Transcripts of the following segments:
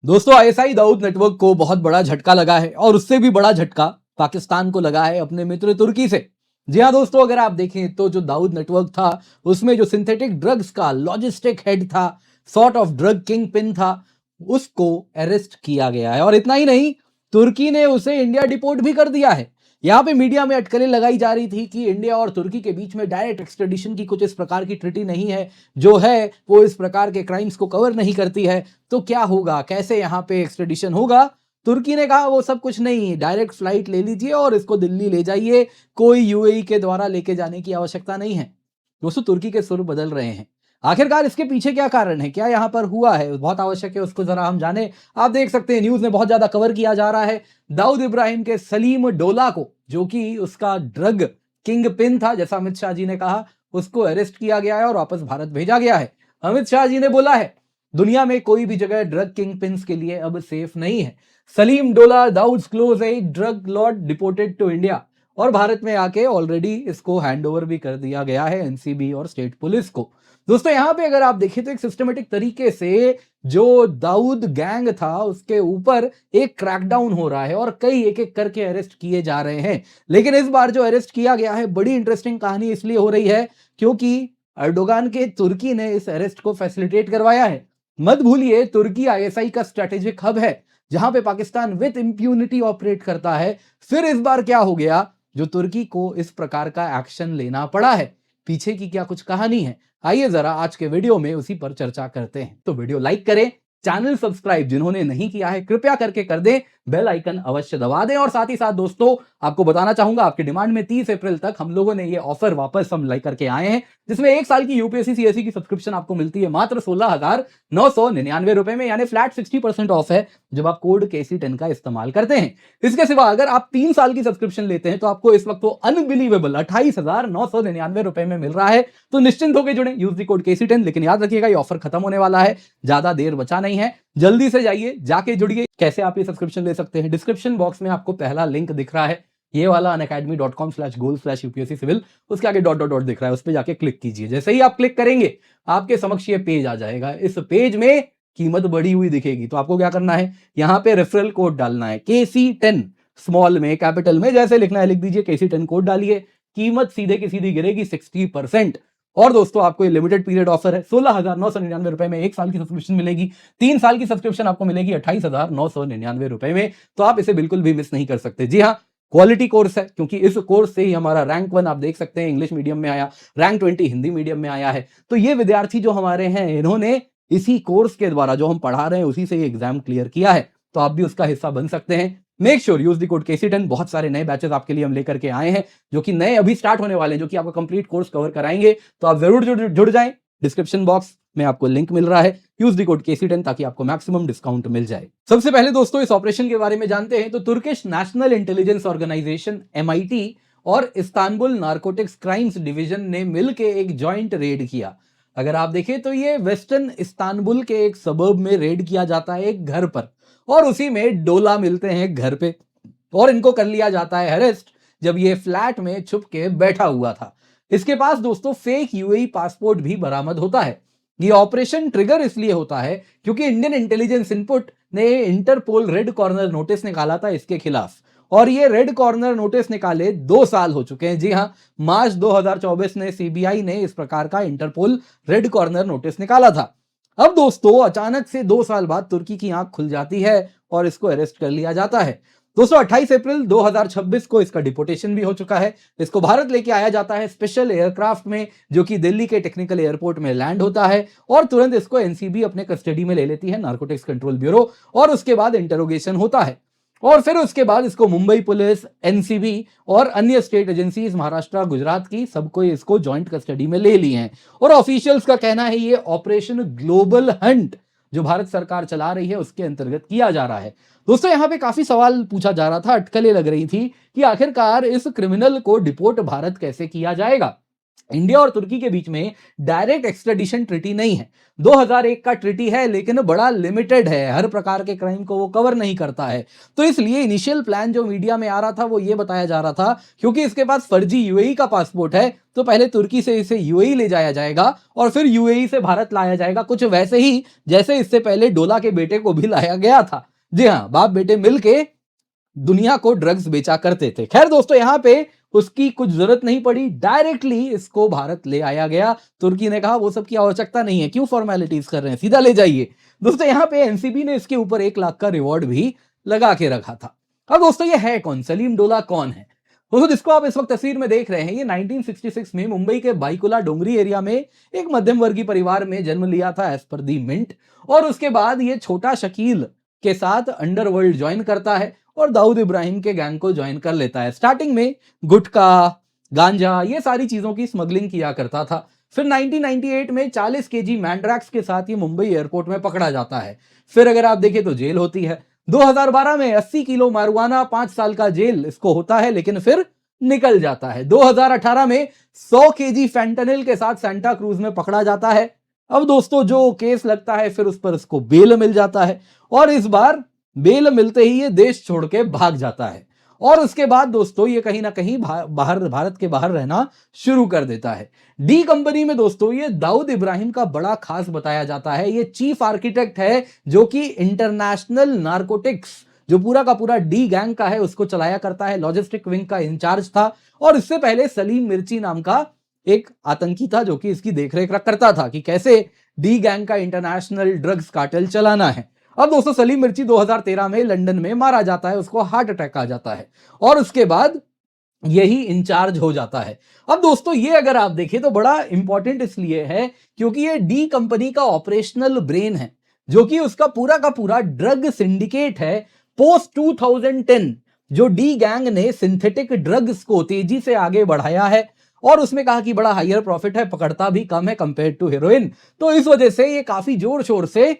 दोस्तों ISI Dawood network को बहुत बड़ा झटका लगा है और उससे भी बड़ा झटका पाकिस्तान को लगा है अपने मित्र तुर्की से। जी हाँ दोस्तों, अगर आप देखें तो जो दाऊद नेटवर्क था उसमें जो सिंथेटिक ड्रग्स का लॉजिस्टिक हेड था, sort of drug king pin था, उसको अरेस्ट किया गया है। और इतना ही नहीं, तुर्की ने उसे इंडिया डिपोर्ट भी कर दिया है। यहाँ पे मीडिया में अटकलें लगाई जा रही थी कि इंडिया और तुर्की के बीच में डायरेक्ट एक्सट्रेडिशन की कुछ इस प्रकार की ट्रीटी नहीं है, जो है वो इस प्रकार के क्राइम्स को कवर नहीं करती है। तो क्या होगा, कैसे यहाँ पे एक्सट्रेडिशन होगा? तुर्की ने कहा वो सब कुछ नहीं, डायरेक्ट फ्लाइट ले लीजिए और इसको दिल्ली ले जाइए, कोई यूएई के द्वारा लेके जाने की आवश्यकता नहीं है। दोस्तों तुर्की के सुर बदल रहे हैं। आखिरकार इसके पीछे क्या कारण है, क्या यहाँ पर हुआ है, बहुत आवश्यक है उसको जरा हम जाने। आप देख सकते हैं न्यूज में बहुत ज्यादा कवर किया जा रहा है दाऊद इब्राहिम के सलीम डोला को, जो कि उसका ड्रग किंग पिन था, जैसा अमित शाह जी ने कहा, उसको अरेस्ट किया गया है और वापस भारत भेजा गया है। अमित शाह जी ने बोला है दुनिया में कोई भी जगह ड्रग किंग पिन्स के लिए अब सेफ नहीं है। Salim Dola Dawood close a drug lord deported to India, और भारत में आके ऑलरेडी इसको हैंडओवर भी कर दिया गया है एनसीबी और स्टेट पुलिस को। दोस्तों यहां पे अगर आप देखें तो एक सिस्टमेटिक तरीके से जो दाऊद गैंग था उसके ऊपर एक क्रैकडाउन हो रहा है और कई एक एक करके अरेस्ट किए जा रहे हैं। लेकिन इस बार जो अरेस्ट किया गया है, बड़ी इंटरेस्टिंग कहानी इसलिए हो रही है क्योंकि अर्डोगान के तुर्की ने इस अरेस्ट को फैसिलिटेट करवाया है। मत भूलिए तुर्की आईएसआई का स्ट्रेटेजिक हब है जहां पे पाकिस्तान विद इंप्यूनिटी ऑपरेट करता है। फिर इस बार क्या हो गया जो तुर्की को इस प्रकार का एक्शन लेना पड़ा है? पीछे की क्या कुछ कहानी है, आइए जरा आज के वीडियो में उसी पर चर्चा करते हैं। तो वीडियो लाइक करें, चैनल सब्सक्राइब जिन्होंने नहीं किया है कृपया करके कर दें, बेल आइकन अवश्य दबा दें। और साथ ही साथ दोस्तों आपको बताना चाहूंगा, आपकी डिमांड में 30 अप्रैल तक हम लोगों ने ये ऑफर वापस हम लाइक करके आए हैं, जिसमें 1 साल की यूपीएससी सीएससी की सब्सक्रिप्शन आपको मिलती है मात्र 16,999 रुपए में, यानी फ्लैट 60% ऑफ है जब आप कोड KC10 का इस्तेमाल करते हैं। इसके सिवा अगर आप 3 साल की सब्सक्रिप्शन लेते हैं तो आपको इस वक्त वो अनबिलीवेबल 28,999 रुपए में मिल रहा है। तो निश्चिंत होकर जुड़े, यूज द कोड KC10। लेकिन याद रखिएगा ये ऑफर खत्म होने वाला है, ज्यादा देर बचा नहीं है, जल्दी से जाइए जाके जुड़िए। कैसे आप ये सब्सक्रिप्शन ले सकते हैं, डिस्क्रिप्शन बॉक्स में आपको पहला लिंक दिख रहा है, ये वाला unacademy.com/goal/UPSC सिविल, उसके आगे डॉट डॉट डॉट दिख रहा है, उस पर जाके क्लिक कीजिए। जैसे ही आप क्लिक करेंगे आपके समक्ष ये पेज आ जाएगा। इस पेज में कीमत बढ़ी हुई दिखेगी, तो आपको क्या करना है, यहाँ पे रेफरल कोड डालना है KC10, स्मॉल में कैपिटल में जैसे लिखना है लिख दीजिए, KC10 कोड डालिए, कीमत सीधे की सीधी गिरेगी 60%। और दोस्तों आपको ये लिमिटेड पीरियड ऑफर है, 16,999 रुपए में 1 साल की सब्सक्रिप्शन मिलेगी, 3 साल की सब्सक्रिप्शन आपको मिलेगी 28,999 रुपए में। तो आप इसे बिल्कुल भी मिस नहीं कर सकते। जी हाँ, क्वालिटी कोर्स है, क्योंकि इस कोर्स से ही हमारा रैंक 1 आप देख सकते हैं इंग्लिश मीडियम में आया, रैंक 20 हिंदी मीडियम में आया है। तो ये विद्यार्थी जो हमारे हैं, इन्होंने इसी कोर्स के द्वारा जो हम पढ़ा रहे हैं उसी से ये एग्जाम क्लियर किया है, तो आप भी उसका हिस्सा बन सकते हैं। Make sure use the code KC10। बहुत सारे नए बैचेस आपके लिए हम लेकर के आए हैं, जो कि नए अभी स्टार्ट होने वाले हैं, जो कि आपका कंप्लीट कोर्स कवर कराएंगे। तो आप जरूर जुड़ जाएं, डिस्क्रिप्शन बॉक्स में आपको लिंक मिल रहा है, यूज द कोड KC10 ताकि आपको मैक्सिमम डिस्काउंट मिल जाए। सबसे पहले दोस्तों इस ऑपरेशन के बारे में जानते हैं। तो Turkish national intelligence organisation MIT और इस्तांबुल नारकोटिक्स क्राइम्स डिवीजन ने मिलकर एक जॉइंट रेड किया। अगर आप देखें तो ये वेस्टर्न इस्तांबुल के एक सबर्ब में रेड किया जाता है एक घर पर, और उसी में डोला मिलते हैं घर पे, और इनको कर लिया जाता है अरेस्ट जब ये फ्लैट में छुप के बैठा हुआ था। इसके पास दोस्तों फेक यूएई पासपोर्ट भी बरामद होता है। ये ऑपरेशन ट्रिगर इसलिए होता है क्योंकि इंडियन इंटेलिजेंस इनपुट ने इंटरपोल रेड कॉर्नर नोटिस निकाला था इसके खिलाफ, और ये रेड कॉर्नर नोटिस निकाले 2 साल हो चुके हैं। जी हां, मार्च 2024 में सीबीआई ने इस प्रकार का इंटरपोल रेड कॉर्नर नोटिस निकाला था। अब दोस्तों अचानक से 2 साल बाद तुर्की की आंख खुल जाती है और इसको अरेस्ट कर लिया जाता है। दोस्तों 28 अप्रैल 2026 को इसका डिपोर्टेशन भी हो चुका है। इसको भारत लेके आया जाता है स्पेशल एयरक्राफ्ट में, जो कि दिल्ली के टेक्निकल एयरपोर्ट में लैंड होता है, और तुरंत इसको एनसीबी अपने कस्टडी में ले लेती है, नारकोटिक्स कंट्रोल ब्यूरो, और उसके बाद इंटरोगेशन होता है। और फिर उसके बाद इसको मुंबई पुलिस, एनसीबी और अन्य स्टेट एजेंसीज महाराष्ट्र गुजरात की सबको इसको जॉइंट कस्टडी में ले ली हैं। और ऑफिशियल्स का कहना है ये ऑपरेशन ग्लोबल हंट जो भारत सरकार चला रही है उसके अंतर्गत किया जा रहा है। दोस्तों यहां पे काफी सवाल पूछा जा रहा था, अटकलें लग रही थी कि आखिरकार इस क्रिमिनल को डिपोर्ट भारत कैसे किया जाएगा। इंडिया और तुर्की के बीच में डायरेक्ट एक्स्ट्रेडिशन ट्रीटी नहीं है। 2001 का ट्रीटी है, लेकिन बड़ा लिमिटेड है, हर प्रकार के क्राइम को वो कवर नहीं करता है। तो इसलिए इनिशियल प्लान जो मीडिया में आ रहा था वो ये बताया जा रहा था, क्योंकि इसके पास फर्जी यूएई का पासपोर्ट है, तो पहले तुर्की से इसे यूएई ले जाया जाएगा और फिर यूएई से भारत लाया जाएगा, कुछ वैसे ही जैसे इससे पहले डोला के बेटे को भी लाया गया था। जी हाँ, बाप बेटे मिलके दुनिया को ड्रग्स बेचा करते थे। खैर दोस्तों, यहां पे उसकी कुछ जरूरत नहीं पड़ी, डायरेक्टली इसको भारत ले आया गया। तुर्की ने कहा वो सब की आवश्यकता नहीं है, क्यों फॉर्मेलिटीज कर रहे हैं, सीधा ले जाइए। दोस्तों, यहां पे एनसीबी ने इसके ऊपर 1 लाख का रिवॉर्ड भी लगा के रखा था। अब दोस्तों, ये है कौन? सलीम डोला कौन है? दोस्तों, जिसको आप इस वक्त तस्वीर में देख रहे हैं, ये 1966 में मुंबई के बाईकुला डोंगरी एरिया में एक मध्यम वर्गीय परिवार में जन्म लिया था, एज पर दी मिंट। और उसके बाद ये छोटा शकील के साथ अंडरवर्ल्ड ज्वाइन करता है और दाऊद इब्राहिम के गैंग को ज्वाइन कर लेता है। स्टार्टिंग में गुटखा, गांजा, ये सारी चीजों की स्मगलिंग किया करता था। फिर 1998 में 40 केजी मैंड्रैक्स के साथ ये मुंबई एयरपोर्ट में पकड़ा जाता है। फिर अगर आप देखें तो जेल होती है। 2012 में 80 किलो मारुआना, 5 साल का जेल इसको होता है, लेकिन फिर निकल जाता है। 2018 में 100 केजी फेंटानिल के साथ सेंटा क्रूज में पकड़ा जाता है। अब दोस्तों, जो केस लगता है फिर उस पर इसको बेल मिल जाता है और इस बार बेल मिलते ही ये देश छोड़ के भाग जाता है। और उसके बाद दोस्तों, ये कहीं ना कहीं बाहर, भारत के बाहर रहना शुरू कर देता है। डी कंपनी में दोस्तों ये दाऊद इब्राहिम का बड़ा खास बताया जाता है। ये चीफ आर्किटेक्ट है, जो कि इंटरनेशनल नारकोटिक्स, जो पूरा का पूरा डी गैंग का है, उसको चलाया करता है। लॉजिस्टिक विंग का इंचार्ज था और इससे पहले सलीम मिर्ची नाम का एक आतंकी था, जो कि इसकी देखरेख करता था कि कैसे डी गैंग का इंटरनेशनल ड्रग्स कार्टेल चलाना है। अब दोस्तों, सलीम मिर्ची 2013 में लंदन में मारा जाता है, उसको हार्ट अटैक आ जाता है और उसके बाद यही इंचार्ज हो जाता है। अब दोस्तों, ये अगर आप देखें तो बड़ा इंपॉर्टेंट इसलिए है क्योंकि ये डी कंपनी का ऑपरेशनल ब्रेन है, जो कि उसका पूरा का पूरा ड्रग सिंडिकेट है। पोस्ट 2010 जो डी गैंग ने सिंथेटिक ड्रग्स को तेजी से आगे बढ़ाया है और उसमें कहा कि बड़ा हायर प्रॉफिट है, पकड़ता भी कम है कंपेयर टू हेरोइन, तो इस वजह से ये काफी जोर शोर से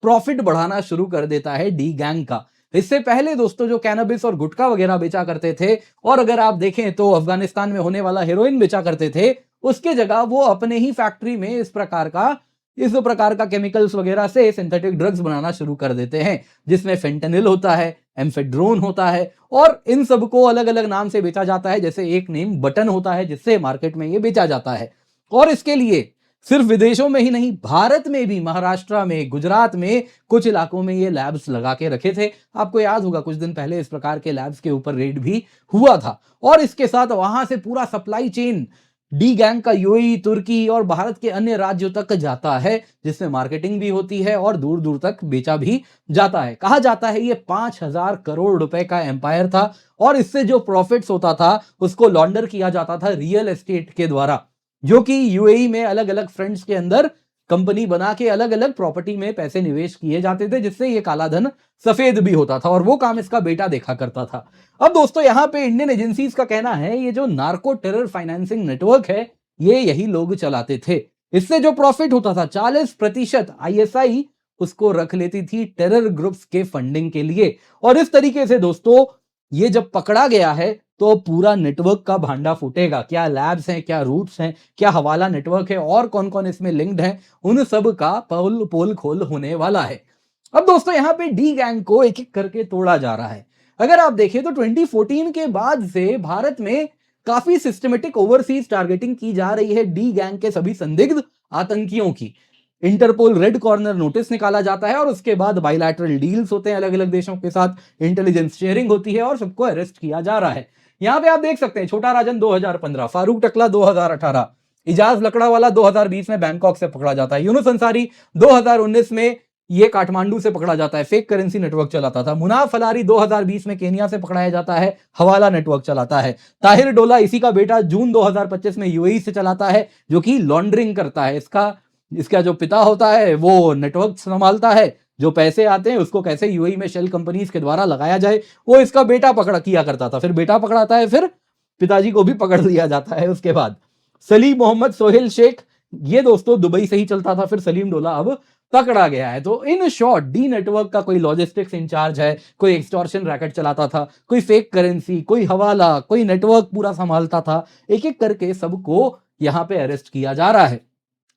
प्रॉफिट बढ़ाना शुरू कर देता है डी गैंग का। इससे पहले दोस्तों, जो कैनबिस और गुटखा वगैरह बेचा करते थे और अगर आप देखें तो अफगानिस्तान में होने वाला हेरोइन बेचा करते थे, उसके जगह वो अपने ही फैक्ट्री में इस प्रकार का केमिकल्स वगैरह से सिंथेटिक ड्रग्स बनाना शुरू कर देते हैं, जिसमें फेंटानिल होता है, एम्फेड्रोन होता है और इन सबको अलग अलग नाम से बेचा जाता है। जैसे एक नेम बटन होता है जिससे मार्केट में ये बेचा जाता है। और इसके लिए सिर्फ विदेशों में ही नहीं, भारत में भी, महाराष्ट्र में, गुजरात में कुछ इलाकों में ये लैब्स लगा के रखे थे। आपको याद होगा कुछ दिन पहले इस प्रकार के लैब्स के ऊपर रेड भी हुआ था। और इसके साथ वहां से पूरा सप्लाई चेन डी गैंग का यूएई, तुर्की और भारत के अन्य राज्यों तक जाता है, जिसमें मार्केटिंग भी होती है और दूर दूर तक बेचा भी जाता है। कहा जाता है ये 5,000 करोड़ रुपए का एम्पायर था और इससे जो प्रॉफिट्स होता था उसको लॉन्डर किया जाता था रियल एस्टेट के द्वारा, जो कि यूएई में अलग अलग फ्रंट्स के अंदर कंपनी बना के अलग अलग प्रॉपर्टी में पैसे निवेश किए जाते थे, जिससे ये काला धन सफेद भी होता था और वो काम इसका बेटा देखा करता था। अब दोस्तों, यहां पे इंडियन एजेंसीज का कहना है ये जो नार्को टेरर फाइनेंसिंग नेटवर्क है ये यही लोग चलाते थे। इससे जो प्रॉफिट होता था 40% आईएसआई उसको रख लेती थी टेरर ग्रुप्स के फंडिंग के लिए। और इस तरीके से दोस्तों, ये जब पकड़ा गया है तो पूरा नेटवर्क का भांडा फूटेगा। क्या लैब्स हैं, क्या रूट्स हैं, क्या हवाला नेटवर्क है और कौन कौन इसमें लिंक्ड है, उन सब का पोल खोल होने वाला है। अब दोस्तों, यहां पे डी गैंग को एक एक करके तोड़ा जा रहा है। अगर आप देखें तो 2014 के बाद से भारत में काफी सिस्टमेटिक ओवरसीज टारगेटिंग की जा रही है डी गैंग के सभी संदिग्ध आतंकियों की। इंटरपोल रेड कॉर्नर नोटिस निकाला जाता है और उसके बाद बाइलैटरल डील्स होते हैं अलग अलग देशों के साथ, इंटेलिजेंस शेयरिंग होती है और सबको अरेस्ट किया जा रहा है। यहां पे आप देख सकते हैं छोटा राजन 2015, फारूक टकला 2018, इजाज लकड़ावाला 2020 में बैंकॉक से पकड़ा जाता है, यूनुस अंसारी 2019 में ये काठमांडू से पकड़ा जाता है, फेक करेंसी नेटवर्क चलाता था। मुनाफ फलारी 2020 में केनिया से पकड़ाया जाता है, हवाला नेटवर्क चलाता है। ताहिर डोला इसी का बेटा जून 2025 में यूएई से चलाता है, जो कि लॉन्ड्रिंग करता है। इसका जो पिता होता है वो नेटवर्क संभालता है, जो पैसे आते हैं उसको कैसे यूएई में शेल कंपनीज के द्वारा लगाया जाए वो इसका बेटा पकड़ा किया करता था। फिर बेटा पकड़ाता है, फिर पिताजी को भी पकड़ लिया जाता है। उसके बाद सलीम मोहम्मद सोहेल शेख, ये दोस्तों दुबई से ही चलता था, फिर सलीम डोला अब पकड़ा गया है। तो इन शॉर्ट, डी नेटवर्क का कोई लॉजिस्टिक्स इंचार्ज है, कोई एक्सटॉर्शन रैकेट चलाता था, कोई फेक करेंसी, कोई हवाला, कोई नेटवर्क पूरा संभालता था। एक एक करके सबको यहां पे अरेस्ट किया जा रहा है।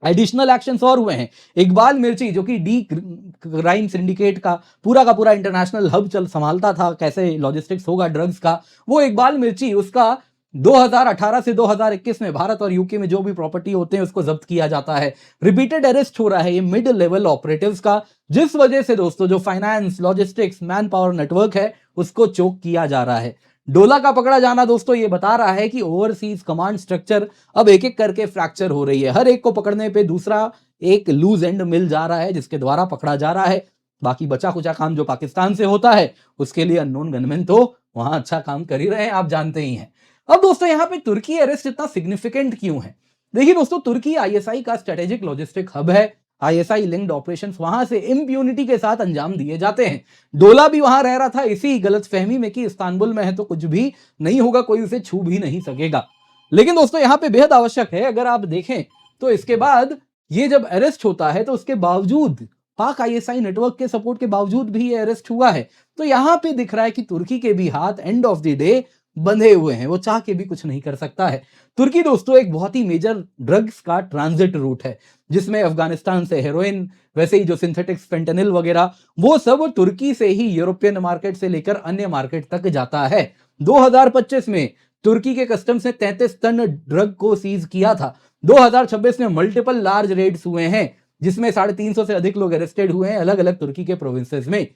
एडिशनल एक्शंस और हुए हैं। इकबाल मिर्ची जो कि डी क्राइम सिंडिकेट का पूरा इंटरनेशनल हब चल संभालता था, कैसे लॉजिस्टिक्स होगा ड्रग्स का, वो इकबाल मिर्ची उसका 2018 से 2021 में भारत और यूके में जो भी प्रॉपर्टी होते हैं उसको जब्त किया जाता है। रिपीटेड अरेस्ट हो रहा है ये मिड लेवल ऑपरेटिव्स का, जिस वजह से दोस्तों जो finance, logistics, man power network है उसको चोक किया जा रहा है। डोला का पकड़ा जाना दोस्तों ये बता रहा है कि ओवरसीज कमांड स्ट्रक्चर अब एक एक करके फ्रैक्चर हो रही है। हर एक को पकड़ने पे दूसरा एक लूज एंड मिल जा रहा है जिसके द्वारा पकड़ा जा रहा है। बाकी बचा कुचा काम जो पाकिस्तान से होता है उसके लिए अननोन गनमैन तो वहां अच्छा काम कर ही रहे हैं, आप जानते ही हैं। अब दोस्तों यहां पे तुर्की अरेस्ट इतना सिग्निफिकेंट क्यों है? देखिए दोस्तों, तुर्की आईएसआई का स्ट्रेटेजिक लॉजिस्टिक हब है। आईएसआई लिंक्ड ऑपरेशंस वहां से इंप्यूनिटी के साथ अंजाम दिए जाते हैं। डोला भी वहां रह रहा था इसी गलतफहमी में कि इस्तांबुल में है तो कुछ भी नहीं होगा, कोई उसे छू भी नहीं सकेगा। लेकिन दोस्तों यहां पे बेहद आवश्यक है, अगर आप देखें तो इसके बाद ये जब अरेस्ट होता है तो उसके बावजूद पाक आईएसआई नेटवर्क के सपोर्ट के बावजूद भी ये अरेस्ट हुआ है। तो यहां पे दिख रहा है कि तुर्की के भी हाथ एंड ऑफ द डे बंधे हुए हैं, वो चाह के भी कुछ नहीं कर सकता है। तुर्की दोस्तों एक बहुत ही मेजर ड्रग्स का ट्रांजिट रूट है, जिसमें अफगानिस्तान से हेरोइन, वैसे ही जो सिंथेटिक्स फेंटेनिल वगैरह, वो सब तुर्की से ही यूरोपियन मार्केट से लेकर अन्य मार्केट तक जाता है। 2025 में तुर्की के कस्टम्स ने 33 टन ड्रग को सीज किया था। 2026 में मल्टीपल लार्ज रेड्स हुए हैं जिसमें 350 से अधिक लोग अरेस्टेड हुए हैं अलग अलग तुर्की के प्रोविंसेस में।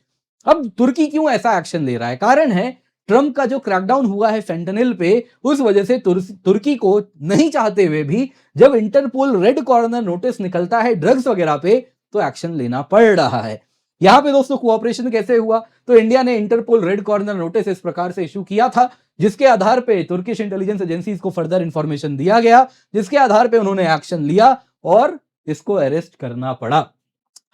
अब तुर्की क्यों ऐसा एक्शन ले रहा है? कारण है ट्रंप का जो क्रैकडाउन हुआ है फेंटेनिल पे, उस वजह से तुर्की को नहीं चाहते हुए भी जब इंटरपोल रेड कॉर्नर नोटिस निकलता है ड्रग्स वगैरह पे तो एक्शन लेना पड़ रहा है। यहां पे दोस्तों कोऑपरेशन कैसे हुआ? तो इंडिया ने इंटरपोल रेड कॉर्नर नोटिस इस प्रकार से इशू किया था जिसके आधार पे तुर्किश इंटेलिजेंस एजेंसीज को फर्दर इंफॉर्मेशन दिया गया, जिसके आधार पे उन्होंने एक्शन लिया और इसको अरेस्ट करना पड़ा।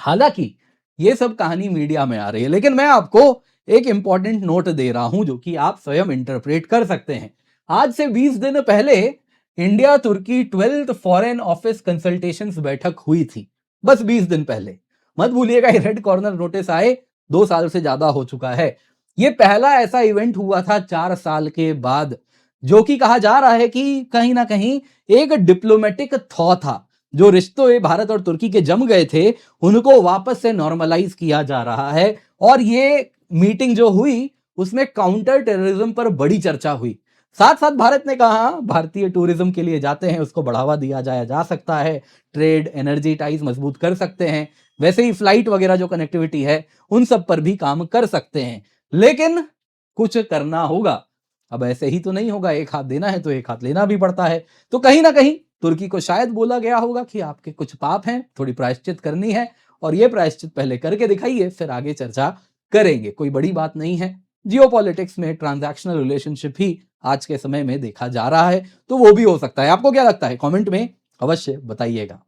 हालांकि ये सब कहानी मीडिया में आ रही है, लेकिन मैं आपको एक इंपॉर्टेंट नोट दे रहा हूं जो कि आप स्वयं इंटरप्रेट कर सकते हैं। आज से 20 दिन पहले इंडिया तुर्की 12th फॉरेन ऑफिस कंसल्टेशंस बैठक हुई थी, बस 20 दिन पहले। मत भूलिएगा ये रेड कॉर्नर नोटिस आए 2 साल से ज्यादा हो चुका है। ये पहला ऐसा इवेंट हुआ था 4 साल के बाद, जो कि कहा जा रहा है कि कहीं ना कहीं एक डिप्लोमेटिक थॉ था। जो रिश्तों भारत और तुर्की के जम गए थे उनको वापस से नॉर्मलाइज किया जा रहा है। और ये मीटिंग जो हुई उसमें काउंटर टेररिज्म पर बड़ी चर्चा हुई। साथ साथ भारत ने कहा भारतीय टूरिज्म के लिए जाते हैं उसको बढ़ावा दिया जाया जा सकता है, ट्रेड एनर्जी टाइज मजबूत कर सकते हैं, वैसे ही फ्लाइट वगैरह जो कनेक्टिविटी है उन सब पर भी काम कर सकते हैं, लेकिन कुछ करना होगा। अब ऐसे ही तो नहीं होगा, एक हाथ देना है तो एक हाथ लेना भी पड़ता है। तो कहीं ना कहीं तुर्की को शायद बोला गया होगा कि आपके कुछ पाप हैं, थोड़ी प्रायश्चित करनी है और ये प्रायश्चित पहले करके दिखाइए, फिर आगे चर्चा करेंगे। कोई बड़ी बात नहीं है। जियोपॉलिटिक्स में ट्रांजैक्शनल रिलेशनशिप ही आज के समय में देखा जा रहा है, तो वो भी हो सकता है। आपको क्या लगता है? कमेंट में अवश्य बताइएगा।